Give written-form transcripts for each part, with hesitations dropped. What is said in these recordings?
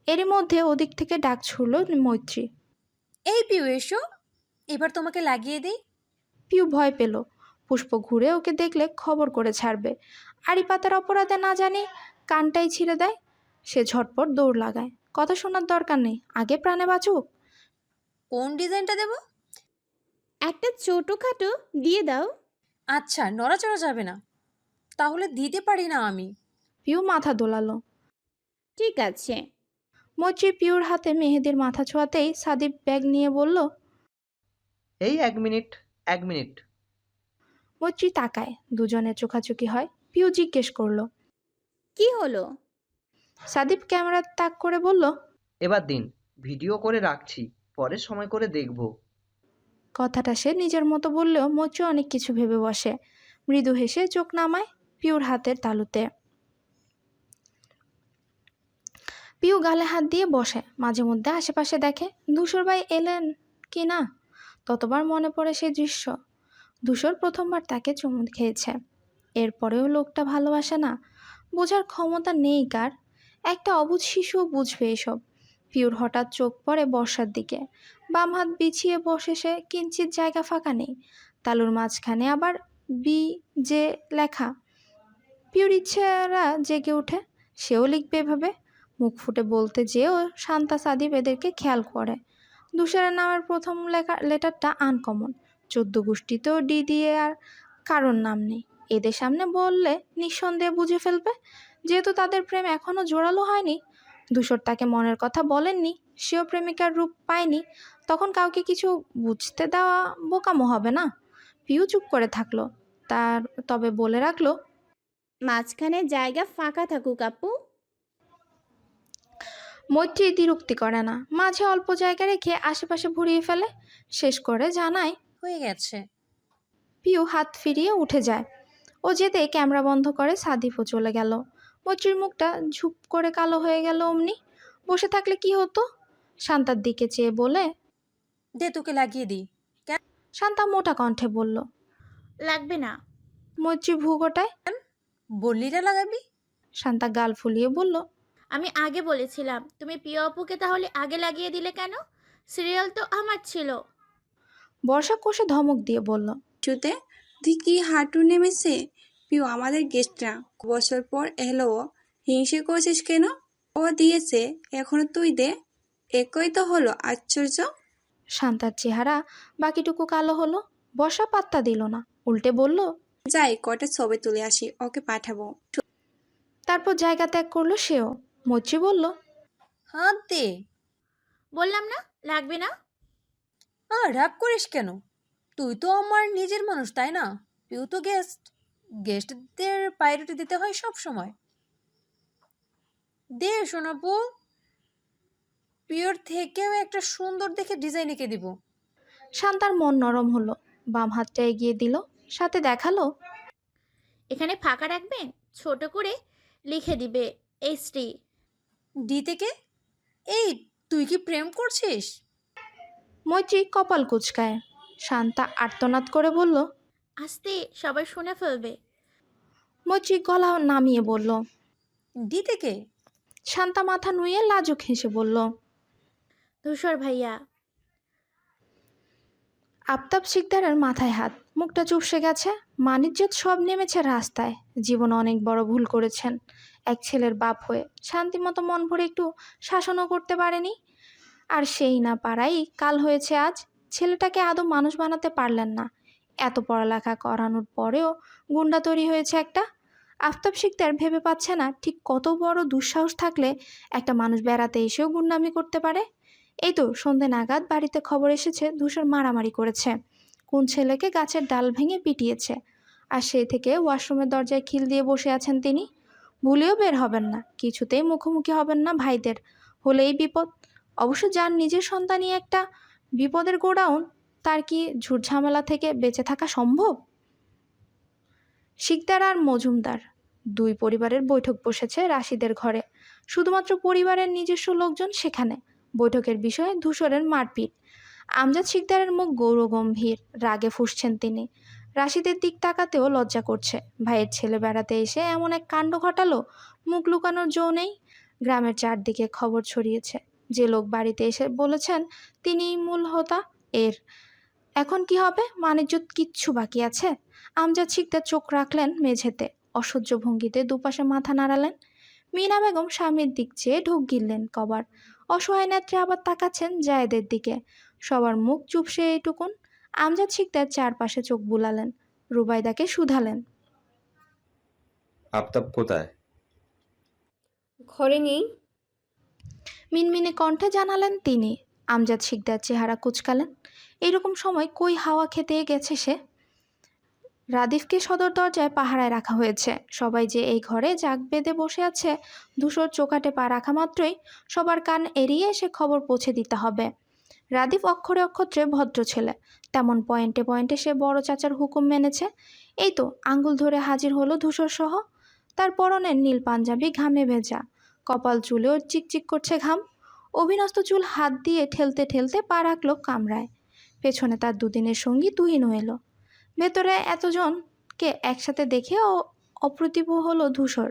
এরই মধ্যে ওদিক থেকে ডাক ছুড়ল মৈত্রী। এই পিউ এসো, এবার তোমাকে লাগিয়ে দিই। পিউ ভয় পেল। পুষ্প ঘুরে ওকে দেখলে খবর করে ছাড়বে। আড়ি পাতার অপরাধে না জানি কানটাই ছিঁড়ে দেয়। সে ঝটপট দৌড় লাগায়। কথা শোনার দরকার নেই, আগে প্রাণে বাঁচুক। কোন ডিজাইনটা দেব? একটা ছোটোখাটো দিয়ে দাও। আচ্ছা, নড়াচড়া যাবে না। তাহলে দিতে পারি না আমি। পিউ মাথা দোলালো। ঠিক আছে। মৈত্রী পিউর হাতে মেহেদির মাথা ছোঁয়াতেই সাদীপ ব্যাগ নিয়ে বলল, এই 1 মিনিট 1 মিনিট। মৈত্রী তাকায়। দুজনের চোখাচোখি হয়। পিউ জিজ্ঞেস করলো, কি হলো? সাদীপ ক্যামেরা তাক করে বলল, এবার দিন, ভিডিও করে রাখছি, পরে সময় করে দেখব। কথাটা সে নিজের মতো বললেও মৈত্রী অনেক কিছু ভেবে বসে। মৃদু হেসে চোখ নামায় পিউর হাতের তালুতে। পিউ গালে হাত দিয়ে বসে। মাঝে মধ্যে আশেপাশে দেখে ধূসর ভাই এলেন কি না। ততবার মনে পড়ে সেই দৃশ্য। ধূসর প্রথমবার তাকে চুমু খেয়েছে। এরপরেও লোকটা ভালোবাসে না, বোঝার ক্ষমতা নেই কার। একটা অবুঝ শিশুও বুঝবে এসব। পিউর হঠাৎ চোখ পড়ে বর্ষার দিকে। বাম হাত বিছিয়ে বসে সে, কিঞ্চিত জায়গা ফাঁকা নেই। তালুর মাঝখানে আবার বি যে লেখা। পিউর ইচ্ছেরা জেগে ওঠে, সেও লিখবে এভাবে। মুখ ফুটে বলতে যেও শান্তা সাদীপ এদেরকে খেয়াল করে। ধূসরের নামের প্রথম লেটারটা আনকমন। 14 গোষ্ঠীতেও ডি দিয়ে আর কারোর নাম নেই। এদের সামনে বললে নিঃসন্দেহে বুঝে ফেলবে। যেহেতু তাদের প্রেম এখনও জোরালো হয়নি, ধূসর তাকে মনের কথা বলেননি, সেও প্রেমিকার রূপ পায়নি, তখন কাউকে কিছু বুঝতে দেওয়া বোকামো হবে না। পিউ চুপ করে থাকলো। তবে বলে রাখলো, মাঝখানে জায়গা ফাঁকা থাকুক আপু। মৈত্রী দ্বিরুক্তি করে না, মাঝে অল্প জায়গা রেখে আশেপাশে ভরিয়ে ফেলে। শেষ করে জানায়, হয়ে গেছে। পিউ হাত ফিরিয়ে উঠে যায়। ও যেতে ক্যামেরা বন্ধ করে সাদীপও চলে গেল। মৈত্রীর মুখটা ঝুপ করে কালো হয়ে গেল। অমনি বসে থাকলে কি হতো? শান্তার দিকে চেয়ে বলে, দে, তোকে লাগিয়ে দিই। শান্তা মোটা কণ্ঠে বলল। লাগবে না। মৈত্রী ভূগোটায়। বললি না লাগাবি? শান্তা গাল ফুলিয়ে বলল, আমি আগে বলেছিলাম, তুমি প্রিয় আপুকে তাহলে আগে লাগিয়ে দিলে কেন? সিরিয়াল তো আমার ছিল। বর্ষা কষে ধমক দিয়ে বলল, কিছুতে তুই কি হাঁটু নেমেছে? পিউ আমাদের গেস্টরা বছর পর এলো, হিংসে করছিস কেন? ও দিয়েছে, এখনো তুই দে। একই তো হলো, আশ্চর্য। শান্তার চেহারা বাকিটুকু কালো হলো। বর্ষা পাত্তা দিল না, উল্টে বলল, যাই কটা ছবি তুলে আসি, ওকে পাঠাবো। তারপর জায়গা ত্যাগ করলো সেও। মৈত্রী বলল, হাত দে। বললাম না লাগবে না। রাগ করিস কেন? তুই তো আমার নিজের মানুষ, তাই না? পিউ তো গেস্ট, গেস্টদের প্রায়োরিটি দিতে হয় সব সময়। দে সোনাপু, পিওর থেকেও একটা সুন্দর দেখে ডিজাইন এঁকে দিব। শান্তার মন নরম হলো। বাম হাতটা এগিয়ে দিল, সাথে দেখালো, এখানে ফাঁকা রাখবেন, ছোট করে লিখে দিবে এইচডি। ডি থেকে? এই, তুই কি প্রেম করছিস? মৈত্রী কপাল কুঁচকায়। শান্তা আর্তনাদ করে বলল, আস্তে, সবাই শুনে ফেলবে। মৈত্রী গলা নামিয়ে বলল। ডি থেকে? শান্তা মাথা নুয়ে লাজুক হেসে বলল, ধূসর ভাইয়া। আফতাব শিকদারের মাথায় হাত, মুখটা চুপসে গেছে। মানিজ্জত সব নেমেছে রাস্তায়। জীবন অনেক বড় ভুল করেছেন এক ছেলের বাপ হয়ে। শান্তিমতো মন ভরে একটু শাসনও করতে পারেনি। আর সেই না পারাই কাল হয়েছে আজ। ছেলেটাকে আদৌ মানুষ বানাতে পারলেন না। এত পড়ালেখা করানোর পরেও গুন্ডা তৈরি হয়েছে একটা। আফতাব শিকদার ভেবে পাচ্ছে না ঠিক কত বড় দুঃসাহস থাকলে একটা মানুষ বেড়াতে এসেও গুন্ডামি করতে পারে। এই তো সন্ধে নাগাদ বাড়িতে খবর এসেছে ধূসর মারামারি করেছে, কোন ছেলেকে গাছের ডাল ভেঙে পিটিয়েছে। আর সেই থেকে ওয়াশরুমের দরজায় খিল দিয়ে বসে আছেন তিনি। ভুলেও বের হবেন না, কিছুতেই মুখোমুখি হবেন না ভাইদের, হলেই বিপদ। অবশ্য যার নিজের সন্তানই একটা বিপদের গোডাউন, তার কি ঝুটঝামেলা থেকে বেঁচে থাকা সম্ভব? শিকদার আর মজুমদার দুই পরিবারের বৈঠক বসেছে রাশিদের ঘরে। শুধুমাত্র পরিবারের নিজস্ব লোকজন সেখানে। বৈঠকের বিষয়ে ধূসরের মারপিট। আমজাদ শিকদারের মুখ গৌরগম্ভীর, রাগে ফুঁসছেন তিনি। রাশিদের দিক তাকাতেও লজ্জা করছে। ভাইয়ের ছেলে বেড়াতে এসে এমন এক কাণ্ড ঘটালো, মুখ লুকানোর জো নেই। গ্রামের চারদিকে খবর ছড়িয়েছে। যে লোক বাড়িতে এসে বলেছেন তিনিই মূল হোতা এর। এখন কি হবে? মানিজ্যত কিচ্ছু বাকি আছে? আমজাদ শিকদার চোখ রাখলেন মেঝেতে, অসহ্য ভঙ্গিতে দুপাশে মাথা নাড়ালেন। মিনা বেগম স্বামীর দিক চেয়ে ঢোক গিললেন কবার। অসহায় নেত্রে আবার তাকাচ্ছেন জায়েদের দিকে। সবার মুখ চুপসে এইটুকুন। আমজাদ শিকদার চারপাশে চোখ বুলালেন, রুবাইদাকে শুধালেন। আফতাব কোথায়? ঘরে নেই। মিনমিনে কণ্ঠে জানালেন তিনি। আমজাদ শিকদার চেহারা কুচকালেন। এরকম সময় কই হাওয়া খেতে গেছে সে? রাদিফকে সদর দরজায় পাহারায় রাখা হয়েছে। সবাই যে এই ঘরে জাগ বেঁধে বসে আছে, ধূসর চোখাটে পা রাখা মাত্রই সবার কান এড়িয়ে সে খবর পৌঁছে দিতে হবে। রাদিফ অক্ষরে অক্ষরে ভদ্র ছেলে, তেমন পয়েন্টে পয়েন্টে সে বড় চাচার হুকুম মেনেছে। এই তো আঙ্গুল ধরে হাজির হলো ধূসর সহ। তার পরনের নীল পাঞ্জাবি ঘামে ভেজা, কপাল চুলেও চিকচিক করছে ঘাম। অভিনস্ত চুল হাত দিয়ে ঠেলতে ঠেলতে পা রাখলো কামরায়। পেছনে তার দুদিনের সঙ্গী তুহিনও এলো। ভেতরে এতজনকে একসাথে দেখে অপ্রতিভ হলো ধূসর।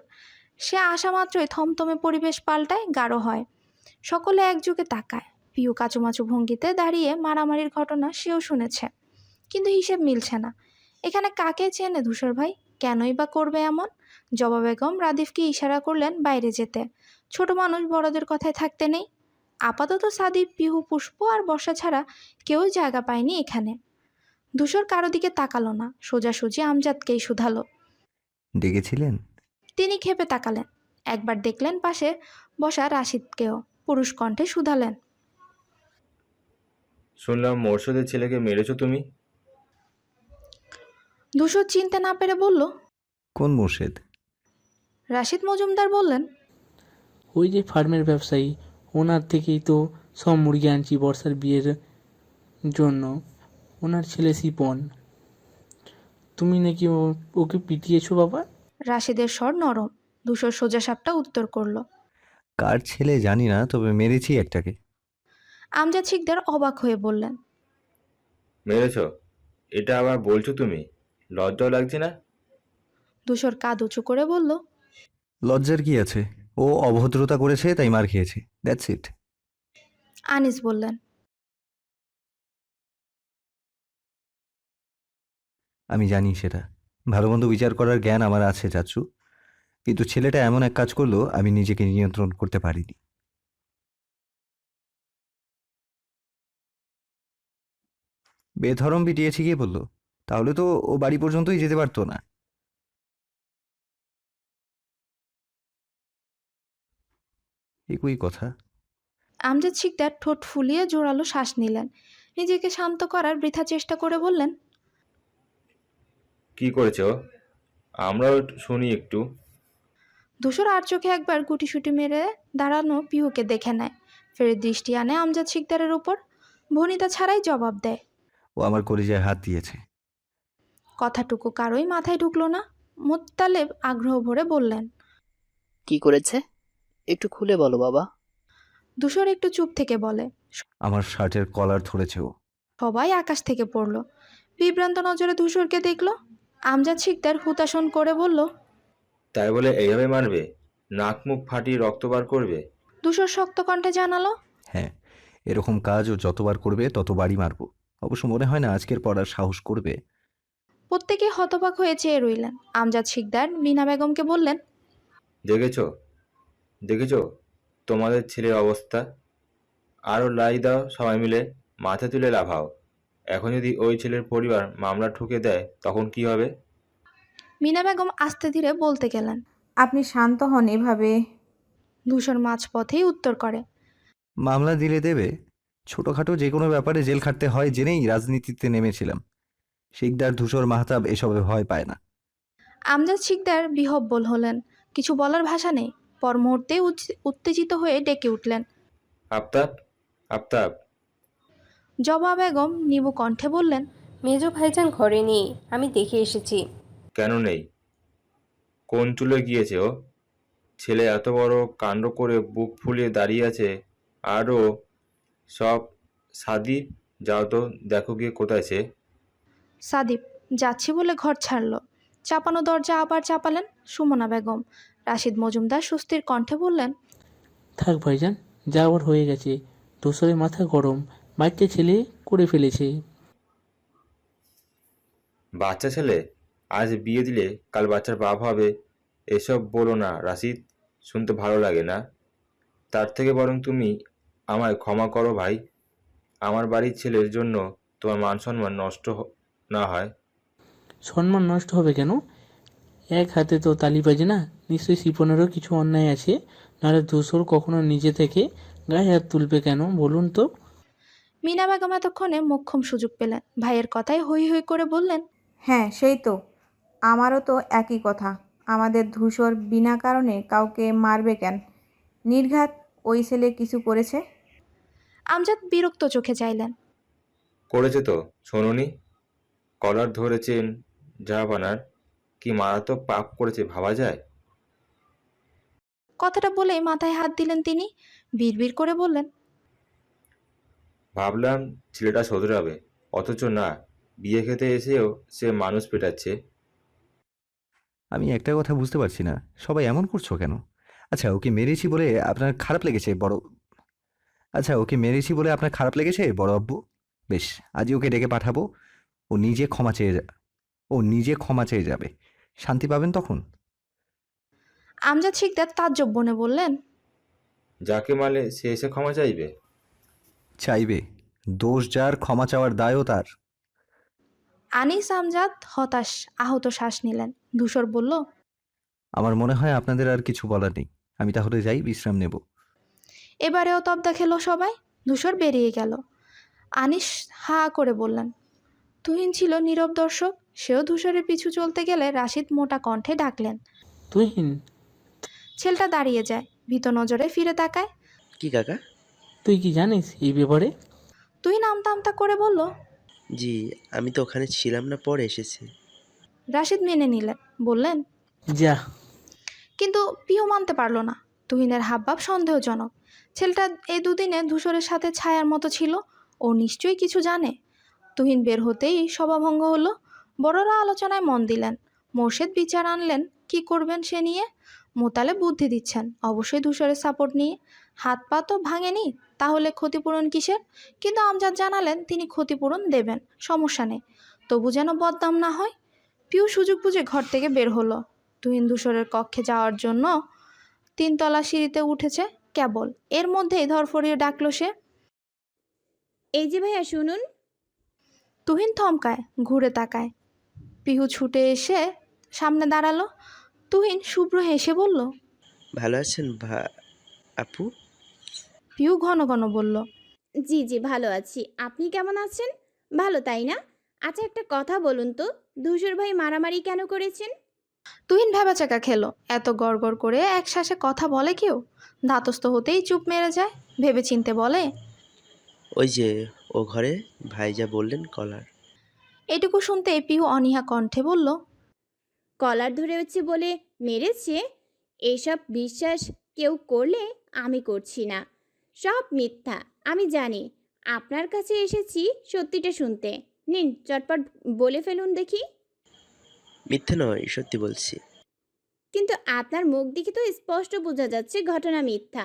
সে আসা মাত্রই থমথমে পরিবেশ পাল্টায়, গাঢ় হয়। সকলে একযোগে তাকায়। পিউ কাচুমাচু ভঙ্গিতে দাঁড়িয়ে মারামারির ঘটনা সেও শুনেছে, কিন্তু হিসেব মিলছে না। এখানে কাকে চেনে ধূসর ভাই? কেনই বা করবে এমন? জবা বেগম রাদিফকে ইশারা করলেন বাইরে যেতে। ছোট মানুষ বড়দের কথায় থাকতে নেই। আপাতত সাদিপ, পিহু, পুষ্প আর বর্ষা ছাড়া কেউ জায়গা পায়নি এখানে। ধূসর কারো দিকে তাকালো না, সোজাসুজি আমজাদকেই শুধালো। ডেকেছিলেন? তিনি ক্ষেপে তাকালেন। একবার দেখলেন পাশে বসা রাশিদকেও, পুরুষ কণ্ঠে শুধালেন। শুনলাম মোরশেদের ছেলেকে মেরেছো তুমি? ধূসর চিনতে না পেরে বলল, কোন মোর্শেদ? রাশিদ মজুমদার বললেন, ওই যে ফার্মের ব্যবসায়ী, ওনার থেকেই তো সব মুরগি আনছি বর্ষার বিয়ের জন্য। ওনার ছেলে শিপন। তুমি নাকি ওকে পিটিয়েছো বাবা? রাশিদের স্বর নরম। ধূসর সোজা সাপটা উত্তর করল। কার ছেলে জানি না, তবে মেরেছি একটাকে। আমজাদ শিকদার অবাক হয়ে বললেন, মেরেছো? এটা আবার বলছো তুমি? লজ্জাও লাগছে না? ধূসর কাঁধ উঁচু করে বলল, লজ্জার কি আছে? ও অভদ্রতা করেছে তাই মার খেয়েছে, দ্যাটস ইট। আনিস বললেন, আমি জানি সেটা। ভালো মন্দ বিচার করার জ্ঞান আমার আছে চাচু, কিন্তু ছেলেটা এমন এক কাজ করলো আমি নিজেকে নিয়ন্ত্রণ করতে পারিনি। বেধরম পিটিয়েছি গিয়ে বললো, তাহলে তো ও বাড়ি পর্যন্তই যেতে পারতো না। একই কথা। আমজাদ শিকদার ঠোঁট ফুলিয়ে জোরালো শ্বাস নিলেন। নিজেকে শান্ত করার বৃথা চেষ্টা করে বললেন, কি করেছো? আমরাও শুনি একটু। ধূসর আর চোখে একবার গুটিসুটি মেরে দাঁড়ানো পিহুকে দেখে নেয়, ফের দৃষ্টি আনে আমজাদ শিকদারের উপর। ভনিতা ছাড়াই জবাব দেয়। ও আমার কলিজায় হাত দিয়েছে। কথাটুকু কারোই মাথায় ঢুকলো না। মোত্তালেব আগ্রহ ভরে বললেন, কি করেছে? একটু খুলে বলো বাবা। ধূসর একটু চুপ থেকে বলে, আমার শার্টের কলার ধরেছে ও। সবাই আকাশ থেকে পড়ল। বিভ্রান্ত নজরে ধূসরকে দেখল। আমজাদ শিকদার হুতাশন করে বলল, তাই বলে এইভাবে মারবে? নাক মুখ ফাটিয়ে রক্ত বার করবে? ধূসর শক্ত কণ্ঠে জানালো, হ্যাঁ, এরকম কাজ ও যতবার করবে ততবারই মারবো। অবশ্য মনে হয় না আজকের পর আর সাহস করবে। প্রত্যেকে হতবাক হয়ে চেয়ে রইলেন। আমজাদ শিকদার মিনা বেগমকে বললেন, দেখেছো দেখেছো তোমাদের ছেলের অবস্থা? আরও লাই দাও সবাই মিলে, মাথা তুলে লাফাও। এখন যদি ওই ছেলের পরিবার মামলা ঠুকে দেয় তখন কি হবে? মিনা বেগম আস্তে ধীরে বলতে গেলেন। আপনি শান্ত হন এভাবে। ধূসর মাঝপথেই উত্তর করে, মামলা দিলে দেবে? ছোটখাটো যে কোনো ব্যাপারে জেল খাটতে হয় জেনেই রাজনীতিতে নেমেছিলাম। শিকদার, ধূসর, মাহতাব এসবে ভয় পায় না। আমজাদ শিকদার বিহব্বল হলেন। কিছু বলার ভাষা নেই। পর মুহূর্তে উত্তেজিত হয়ে ডেকে উঠলেন, আফতাব, আফতাব। জবা বেগম নিবু কণ্ঠে বললেন, মেজো ভাইজান ঘরে নেই, আমি দেখে এসেছি। কেন নেই? কোন চুলে গিয়েছে ও? ছেলে এত বড় কাণ্ড করে বুক ফুলিয়ে দাঁড়িয়ে আছে, আরও সব। সাদিপ, যাও তো দেখো গিয়ে কোথায় সে। সাদিপ যাচ্ছি বলে ঘর ছাড়ল। চাপানো দরজা আবার চাপালেন সুমনা বেগম। রাশিদ মজুমদার সুস্থির কণ্ঠে বললেন, থাক ভাইজান, যাওয়ার হয়ে গেছে। ধূসরের মাথা গরম, বাচ্চা ছেলে করে ফেলেছে। বাচ্চা ছেলে? আজ বিয়ে দিলে কাল বাচ্চার বাপ হবে, এসব বলো না রাশিদ, শুনতে ভালো লাগে না। তার থেকে বরং তুমি আমায় ক্ষমা করো ভাই, আমার বাড়ির ছেলের জন্য তোমার মান সম্মান নষ্ট না হয়। সম্মান নষ্ট হবে কেন? এক হাতে তো তালি বাজে না। নিশ্চয়ই শিপনেরও কিছু অন্যায় আছে, নাহলে ধূসর কখনো নিজে থেকে গায়ে হাত তুলবে কেন বলুন তো? মিনা বেগম এতক্ষণে মোক্ষম সুযোগ পেলেন, ভাইয়ের কথায় হই হই করে বললেন, হ্যাঁ সেই তো, আমারও তো একই কথা। আমাদের ধূসর বিনা কারণে কাউকে মারবে কেন? নির্ঘাত ওই ছেলে কিছু করেছে? আমজাদ বিরক্ত চোখে চাইলেন। করেছে তো, শোনোনি? কলার ধরেছেন জাহাপানার, কি মারাত্মক পাপ করেছে ভাবা যায়? কথাটা বলেই মাথায় হাত দিলেন তিনি, বিড়বিড় করে বললেন, ভাবলাম ছেলেটা শোধরাবে, অথচ না, বিয়ে খেতে এসেও সে মানুষ পেটাচ্ছে। আমি একটা কথা বুঝতে পারছি না, সবাই এমন করছো কেন? আচ্ছা ওকে মেরেছি বলে আপনার খারাপ লেগেছে বড় আব্বু? বেশ, আজই ওকে ডেকে পাঠাবো। ও নিজে ক্ষমা চেয়ে যাবে, শান্তি পাবেন তখন। আমজাদ শিকদার তাজ্জব বনে বললেন, যাকে মারলে সে এসে ক্ষমা চাইবে? চাইবে, দোষ যার ক্ষমা চাওয়ার দায়ও তার। আনিস আমজাদ হতাশ আহত শ্বাস নিলেন। ধূসর বলল, আমার মনে হয় আপনাদের আর কিছু বলার নেই, আমি তাহলে যাই বিশ্রাম নেব। এবারেও তবদা খেলো সবাই। ধূসর বেরিয়ে গেল। আনিস হা করে বললেন। তুহিন ছিল নীরব দর্শক, সেও ধূসরের পিছু চলতে গেলে রাশিদ মোটা কণ্ঠে ডাকলেন। তুহিন। ছেলেটা দাঁড়িয়ে যায়, ভীত নজরে ফিরে তাকায়। কি কাকা? তুই কি জানিস এই ব্যাপারে? তুহিন আমতা আমতা করে বলল, জি, আমি তো ওখানে ছিলাম না, পরে এসেছি। রাশিদ মেনে নিলেন, বললেন, যা। কিন্তু পিও মানতে পারল না। তুহিনের হাবভাব সন্দেহজনক। ছেলেটা এই দুদিনে ধূসরের সাথে ছায়ার মতো ছিল, ও নিশ্চয়ই কিছু জানে। তুহিন বের হতেই সভাভঙ্গ হলো। বড়রা আলোচনায় মন দিলেন। মোর্শেদ বিচার আনলেন কি করবেন সে নিয়ে। মোতালে বুদ্ধি দিচ্ছেন, অবশ্যই ধূসরের সাপোর্ট নিয়ে। হাত পা তো ভাঙেনি, তাহলে ক্ষতিপূরণ কিসের? কিন্তু আমজাদ জানালেন তিনি ক্ষতিপূরণ দেবেন, সমস্যা নেই, তবু যেন বদনাম না হয়। পিউ সুযোগ বুঝে ঘর থেকে বের হলো। তুহিন ধূসরের কক্ষে যাওয়ার জন্য 3 তলা সিঁড়িতে উঠেছে কেবল, এর মধ্যেই ধরফড়িয়ে ডাকলো সে। এই যে ভাইয়া শুনুন। তুহিন থমকায়, ঘুরে তাকায়। পিহু ছুটে এসে সামনে দাঁড়ালো। তুহিন শুভ্র হেসে বলল, ভালো আছেন আপু? পিহু ঘন ঘন বলল, জি জি ভালো আছি, আপনি কেমন আছেন? ভালো তাই না? আচ্ছা একটা কথা বলুন তো, ধূসর ভাই মারামারি কেন করেছেন? তুহিন ভেবাচাকা খেলো। এত গড়গড় করে এক শ্বাসে কথা বলে কেউ? ধাতস্থ হতেই চুপ মেরে যায়। ভেবে চিনতে বলে, ওই যে ও ঘরে ভাই যা বললেন কলার। এটুকু শুনতে পিহু অনীহা কণ্ঠে বলল, কলার ধরে হচ্ছে বলে মেরেছে? এইসব বিশ্বাস কেউ করলে আমি করছি না, সব মিথ্যা। আমি জানি। আপনার কাছে এসেছি সত্যিটা শুনতে। নিন চটপট বলে ফেলুন দেখি। মিথ্যে নয়, সত্যি বলছি। কিন্তু আপনার মুখ দেখে তো স্পষ্ট বোঝা যাচ্ছে ঘটনা মিথ্যা।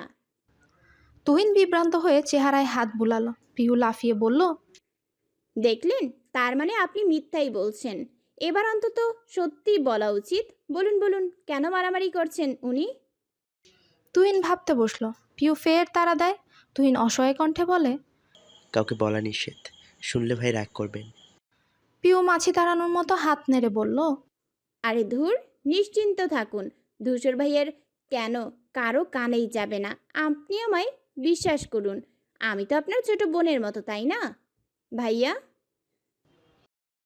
তুহিন বিভ্রান্ত হয়ে চেহারায় হাত বুলালো। পিহু লাফিয়ে বলল, দেখলেন, তার মানে আপনি মিথ্যাই বলছেন। এবার অন্তত সত্যি বলা উচিত। বলুন বলুন, কেন মারামারি করছেন উনি? তুহিন ভাবতে বসলো। পিহু ফের তাড়া দেয়। তুহিন অসহায় কণ্ঠে বলে, কাউকে বলা নিষেধ, শুনলে ভাই রাগ করবেন। পিহু মাছি তাড়ানোর মতো হাত নেড়ে বলল, আরে ধুর, নিশ্চিন্ত থাকুন। ধূসর ভাইয়ের কেন কারো কানেই যাবে না। আপনি আমায় বিশ্বাস করুন, আমি তো আপনার ছোট বোনের মতো, তাই না ভাইয়া?